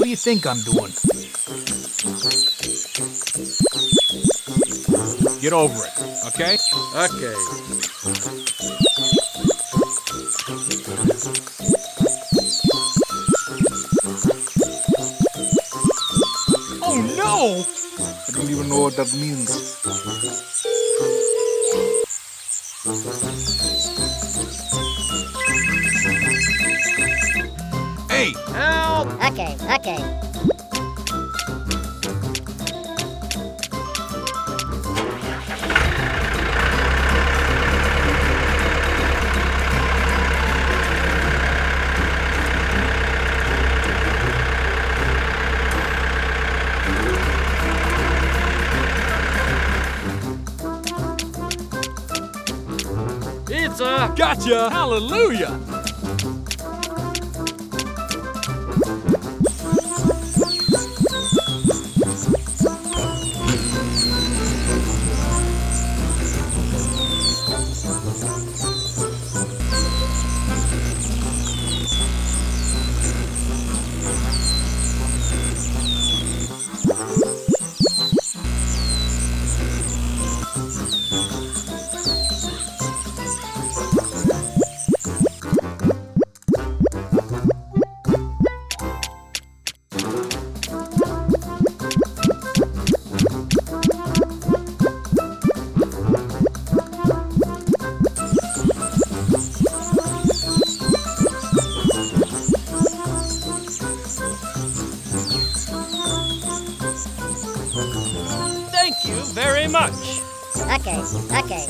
do you think I'm doing? Get over it, okay? Okay. Oh no! I don't even know what that means. Hey! Help! Okay, okay. Pizza! Gotcha! Hallelujah! Thank you very much. Okay, okay.